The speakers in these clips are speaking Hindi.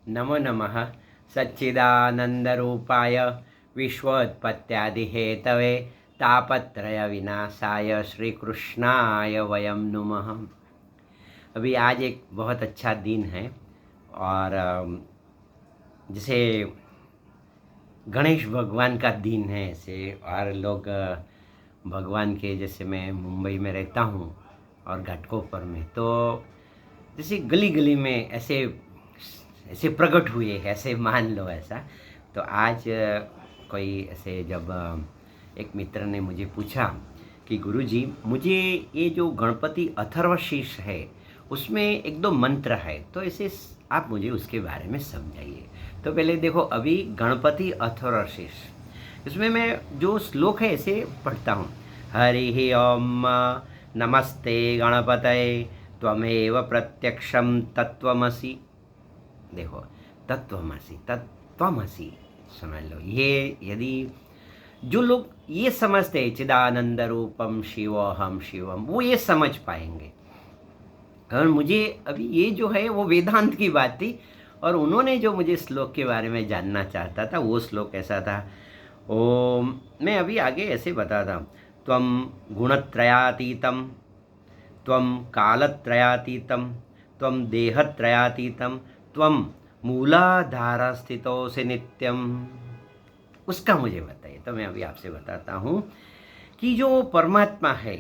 नमो नमः सच्चिदानंदरूपाय विश्वोत्पत्त्यादिहेतवे तापत्रयविनाशाय श्री कृष्णाय वयं नुमः। अभी आज एक बहुत अच्छा दिन है और जैसे गणेश भगवान का दिन है ऐसे, और लोग भगवान के, जैसे मैं मुंबई में रहता हूँ और घाटकोपर में, तो जैसे गली गली में ऐसे ऐसे प्रकट हुए, ऐसे मान लो ऐसा। तो आज कोई ऐसे जब एक मित्र ने मुझे पूछा कि गुरुजी, मुझे ये जो गणपति अथर्वशीर्ष है उसमें एक दो मंत्र है, तो ऐसे आप मुझे उसके बारे में समझाइए। तो पहले देखो, अभी गणपति अथर्वशीर्ष, इसमें मैं जो श्लोक है ऐसे पढ़ता हूँ। हरि ओम नमस्ते गणपतये त्वमेव प्रत्यक्षम तत्वमसि। देखो, तत्वमसि तत्वमसि समझ लो। ये यदि जो लोग ये समझते हैं चिदानंद रूपम शिवोहम शिवम, वो ये समझ पाएंगे। और मुझे अभी ये जो है वो वेदांत की बात थी, और उन्होंने जो मुझे श्लोक के बारे में जानना चाहता था, वो श्लोक ऐसा था। ओम, मैं अभी आगे ऐसे बताता हूँ। त्वम गुणत्रयातीतम, त्वम कालत्रयातीतम, त्वम देहत्रयातीतम, त्वम मूलाधार स्थितो से नित्यम। उसका मुझे बताइए। तो मैं अभी आपसे बताता हूँ कि जो परमात्मा है,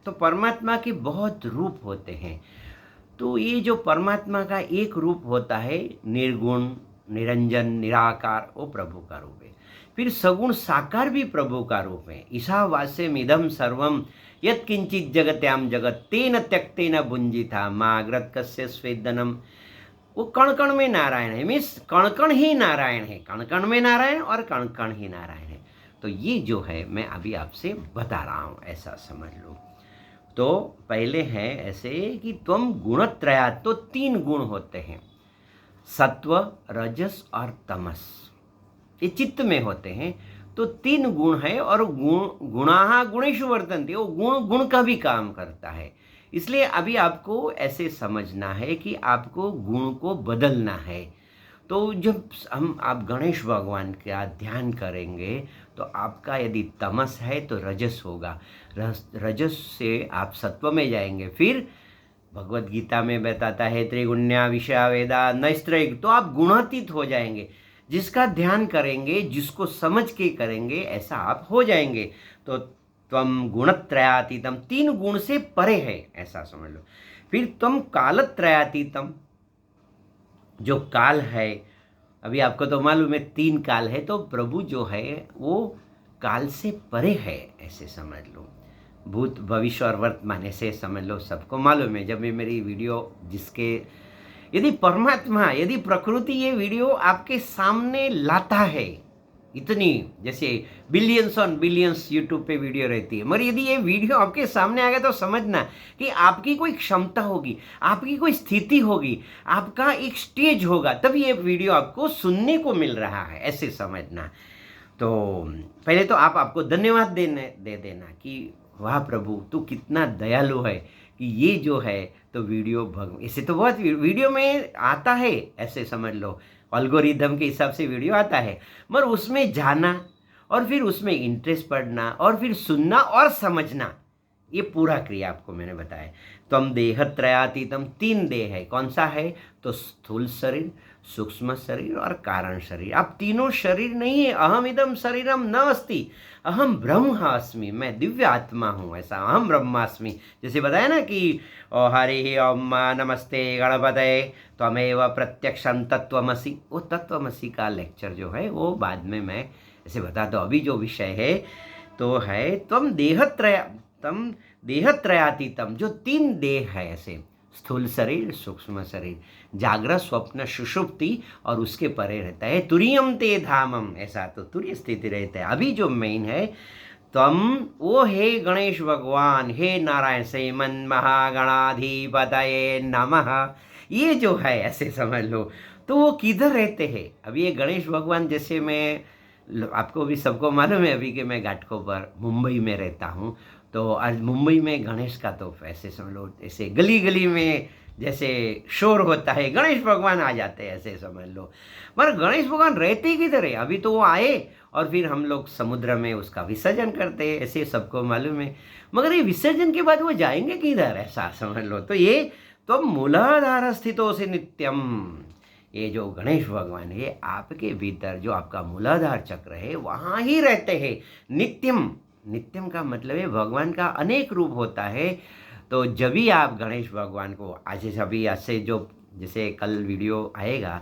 तो परमात्मा के बहुत रूप होते हैं। तो ये जो परमात्मा का एक रूप होता है निर्गुण, निरंजन, निराकार, वो प्रभु का रूप है। फिर सगुण साकार भी प्रभु का रूप है। ईशावास्यम इदम सर्वम यत्किंचित जगत्याम जगत तेन त्यक्तेन भुंजिता माग्रत कस्य स्वेदनम। वो कण कण में नारायण है, मीन्स कण कण ही नारायण है, कण कण में नारायण और कण कण ही नारायण है। तो ये जो है मैं अभी आपसे बता रहा हूँ, ऐसा समझ लो। तो पहले है ऐसे कि त्वम गुणत्रया, तो तीन गुण होते हैं, सत्व, रजस और तमस। ये चित्त में होते हैं। तो तीन गुण है, और गुणाः गुणेषु वर्तन्ते, वो गुण गुण का भी काम करता है। इसलिए अभी आपको ऐसे समझना है कि आपको गुण को बदलना है। तो जब आप गणेश भगवान का ध्यान करेंगे, तो आपका यदि तमस है तो रजस होगा, रजस से आप सत्व में जाएंगे। फिर भगवत गीता में बताता है त्रिगुण्या विषया वेदा नैस्त्रैक, तो आप गुणातीत हो जाएंगे। जिसका ध्यान करेंगे, जिसको समझ के करेंगे, ऐसा आप हो जाएंगे। तो त्वम गुणत्रयातीतम, तीन गुण से परे है, ऐसा समझ लो। फिर त्वम कालत्रयातीतम, जो काल है, अभी आपको तो मालूम है तीन काल है, तो प्रभु जो है वो काल से परे है, ऐसे समझ लो। भूत, भविष्य और वर्तमान, ऐसे समझ लो। सबको मालूम है, जब भी मेरी वीडियो जिसके, यदि परमात्मा, यदि प्रकृति ये वीडियो आपके सामने लाता है, इतनी जैसे बिलियंस ऑन बिलियंस यूट्यूब पे वीडियो रहती है, मगर यदि ये वीडियो आपके सामने आ गया, तो समझना कि आपकी कोई क्षमता होगी, आपकी कोई स्थिति होगी, आपका एक स्टेज होगा, तभी ये वीडियो आपको सुनने को मिल रहा है, ऐसे समझना। तो पहले तो आपको धन्यवाद दे देना कि वाह प्रभु, तू कितना दयालु है कि ये जो है तो वीडियो ऐसे तो बहुत वीडियो में आता है, ऐसे समझ लो। अल्गोरिदम के हिसाब से वीडियो आता है, मगर उसमें जाना और फिर उसमें इंटरेस्ट पड़ना और फिर सुनना और समझना, ये पूरा क्रिया आपको मैंने बताया। तो हम देहत्रयातीतम, तीन देह है। कौन सा है? तो स्थूल शरीर, सूक्ष्म शरीर और कारण शरीर। आप तीनों शरीर नहीं है। अहम इदम शरीरम न अस्ति, अहम ब्रह्मास्मि, मैं दिव्य आत्मा हूँ, ऐसा अहम ब्रह्मास्मि। जैसे बताया ना कि हरि ओम नमस्ते गणपतये त्वमेव प्रत्यक्षम तत्वमसि, वो तत्वमसि का लेक्चर जो है वो बाद में मैं ऐसे बताता हूँ। अभी जो विषय है तो है तम देहत्रयातीतम, जो तीन देह है ऐसे, स्थूल शरीर, सूक्ष्म शरीर, जागृत, स्वप्न, सुषुप्ति, और उसके परे रहता है तुरीयम ते धामम, ऐसा तो तुरीय स्थिति रहता है। अभी जो मेन है तम, वो हे गणेश भगवान, हे नारायण, श्रीमन महागणाधिपतये नमः, ये जो है ऐसे समझ लो। तो वो किधर रहते हैं? अभी ये गणेश भगवान, जैसे मैं, आपको भी सबको मालूम है अभी कि मैं घाटकोपर मुंबई में रहता हूँ। तो आज मुंबई में गणेश का तो ऐसे समझ लो, ऐसे गली गली में जैसे शोर होता है, गणेश भगवान आ जाते हैं ऐसे समझ लो। मगर गणेश भगवान रहते ही किधर है? अभी तो वो आए और फिर हम लोग समुद्र में उसका विसर्जन करते हैं, ऐसे सबको मालूम है। मगर ये विसर्जन के बाद वो जाएंगे किधर, ऐसा समझ लो। तो ये तो मूलाधार स्थितो से नित्यम, ये जो गणेश भगवान है आपके भीतर जो आपका मूलाधार चक्र है वहाँ ही रहते हैं नित्यम। नित्यम का मतलब है भगवान का अनेक रूप होता है। तो जब भी आप गणेश भगवान को आज सभी ऐसे जो जैसे कल वीडियो आएगा,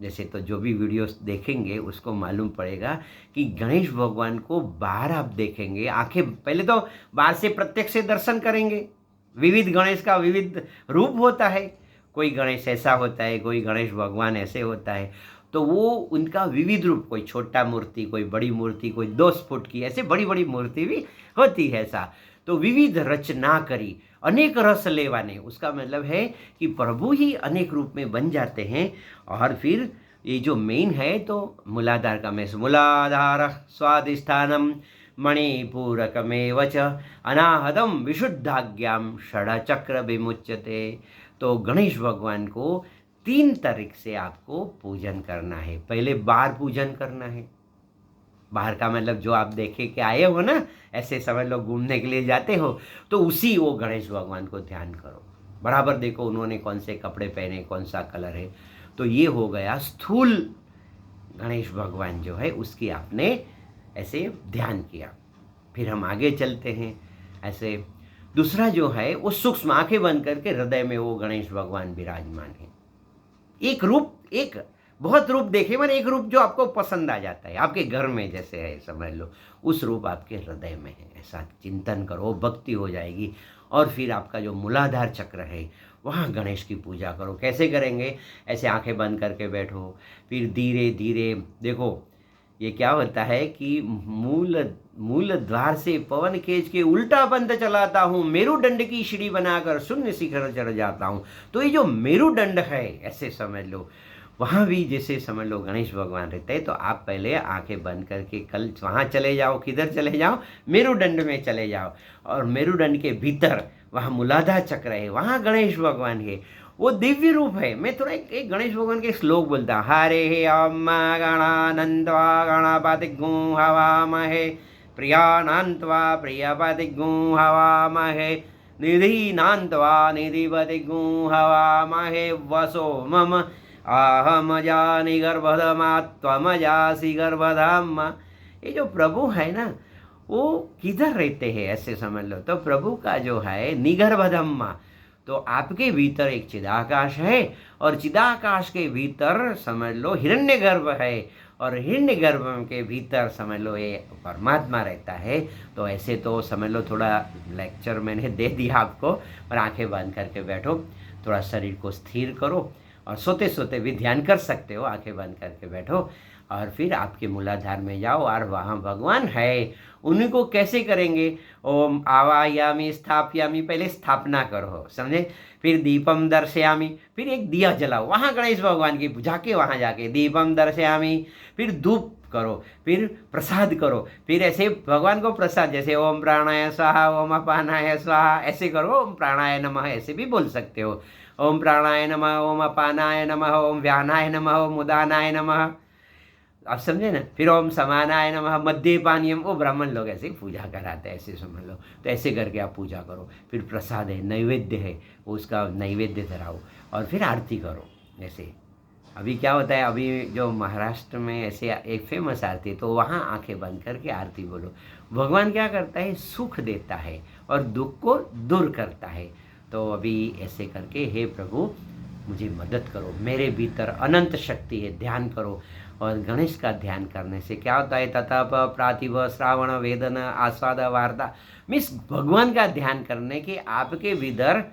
जैसे तो जो भी वीडियोस देखेंगे उसको मालूम पड़ेगा कि गणेश भगवान को बाहर आप देखेंगे, आंखें पहले तो बाहर से प्रत्यक्ष से दर्शन करेंगे। विविध गणेश का विविध रूप होता है, कोई गणेश ऐसा होता है, कोई गणेश भगवान ऐसे होता है। तो वो उनका विविध रूप, कोई छोटा मूर्ति, कोई बड़ी मूर्ति, कोई 2 फुट की, ऐसे बड़ी बड़ी मूर्ति भी होती है ऐसा। तो विविध रचना करी, अनेक रस लेवाने, उसका मतलब है कि प्रभु ही अनेक रूप में बन जाते हैं। और फिर ये जो मेन है तो मूलाधार का में मूलाधार स्वादिष्ठानम मणिपूरकमेव च अनाहतम विशुद्धाज्ञाम षडचक्र विमुच्यते। तो गणेश भगवान को 3 तरीक से आपको पूजन करना है। पहले बाहर पूजन करना है, बाहर का मतलब जो आप देखे के आए हो ना, ऐसे समझ लो घूमने के लिए जाते हो, तो उसी वो गणेश भगवान को ध्यान करो, बराबर देखो उन्होंने कौन से कपड़े पहने, कौन सा कलर है। तो ये हो गया स्थूल गणेश भगवान जो है उसकी आपने ऐसे ध्यान किया। फिर हम आगे चलते हैं ऐसे। दूसरा जो है वो सूक्ष्म, आंखें बंद करके हृदय में वो गणेश भगवान विराजमान है। एक रूप, एक बहुत रूप देखे, मैंने एक रूप जो आपको पसंद आ जाता है, आपके घर में जैसे है समझ लो, उस रूप आपके हृदय में है, ऐसा चिंतन करो, भक्ति हो जाएगी। और फिर आपका जो मूलाधार चक्र है वहाँ गणेश की पूजा करो। कैसे करेंगे? ऐसे आंखें बंद करके बैठो, फिर धीरे धीरे देखो ये क्या होता है कि मूल द्वार से पवन केज के उल्टा पंथ चलाता हूँ, मेरुदंड की सीढ़ी बनाकर शून्य शिखर चढ़ जाता हूँ। तो ये जो मेरुदंड है ऐसे समझ लो, वहाँ भी जैसे समझ लो गणेश भगवान रहते हैं। तो आप पहले आंखें बंद करके कल वहाँ चले जाओ, किधर चले जाओ? मेरुदंड में चले जाओ। और मेरुदंड के भीतर वहाँ मूलाधार चक्र है, वहाँ गणेश भगवान है, वो दिव्य रूप है। मैं थोड़ा एक गणेश भगवान के श्लोक बोलता हूँ। हरे हे अम्मा गणानंत्वा गणपतिगुं हवामहे प्रियानान्त्वा प्रियपतिगुं हवामहे निधीनान्त्वा निधिपतिगुं हवामहे वसो मम अहम जानि गर्भधमा त्वमजासि गर्भधाम। ये जो प्रभु है ना वो किधर रहते हैं ऐसे समझ लो। तो प्रभु का जो है निगर्भधम्मा, तो आपके भीतर एक चिदाकाश है और चिदाकाश के भीतर समझ लो हिरण्यगर्भ है और हिरण्यगर्भ के भीतर समझ लो ये परमात्मा रहता है। तो ऐसे तो समझ लो थोड़ा लेक्चर मैंने दे दिया आपको, और आंखें बंद करके बैठो, थोड़ा शरीर को स्थिर करो और सोते सोते भी ध्यान कर सकते हो, आंखें बंद करके बैठो। और फिर आपके मूलाधार में जाओ और वहाँ भगवान है, उन्हीं को कैसे करेंगे? ओम आवायामी स्थापयामी, पहले स्थापना करो समझे, फिर दीपम दर्शयामी, फिर एक दिया जलाओ, वहाँ गणेश भगवान की जाके वहाँ जाके दीपम दर्शयामी, फिर धूप करो, फिर प्रसाद करो, फिर ऐसे भगवान को प्रसाद, जैसे ओम प्राणाय स्वाहा ओम अपानाय स्वाहा ऐसे करो, ओम प्राणाय नमः ऐसे भी बोल सकते हो। ओम प्राणाय नमः, ओम अपानाय नमः, ओम व्यानाय नमः, ओम उदानाय नमः, आप समझे ना। फिर ओम समानाय नमः, मध्य पानीयम, वो ब्राह्मण लोग ऐसे पूजा कराते हैं ऐसे समझ लो। तो ऐसे करके आप पूजा करो, फिर प्रसाद है, नैवेद्य है, वो उसका नैवेद्य धराओ और फिर आरती करो। ऐसे अभी क्या होता है, अभी जो महाराष्ट्र में ऐसे एक फेमस आरती है, तो वहाँ आंखें बंद करके आरती बोलो। भगवान क्या करता है? सुख देता है और दुख को दूर करता है। तो अभी ऐसे करके हे प्रभु मुझे मदद करो, मेरे भीतर अनंत शक्ति है, ध्यान करो। और गणेश का ध्यान करने से क्या होता है? ततप प्रातिभ श्रावण वेदन आस्वाद वार्ता, मीन्स भगवान का ध्यान करने के आपके भीतर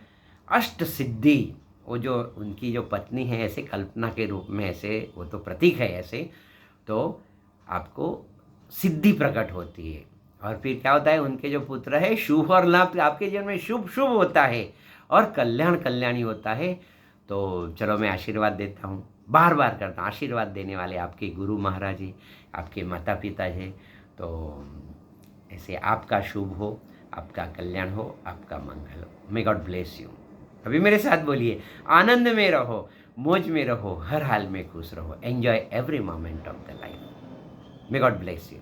अष्ट सिद्धि, वो जो उनकी जो पत्नी है ऐसे कल्पना के रूप में ऐसे, वो तो प्रतीक है ऐसे, तो आपको सिद्धि प्रकट होती है। और फिर क्या होता है? उनके जो पुत्र है शुभ और लाभ, आपके जीवन में शुभ शुभ होता है और कल्याण कल्याणी होता है। तो चलो मैं आशीर्वाद देता हूँ, बार बार करता हूँ। आशीर्वाद देने वाले आपके गुरु महाराज जी, आपके माता पिता हैं। तो ऐसे आपका शुभ हो, आपका कल्याण हो, आपका मंगल हो। May God bless you. अभी मेरे साथ बोलिए, आनंद में रहो, मौज में रहो, हर हाल में खुश रहो। Enjoy every moment of the life. May God bless you.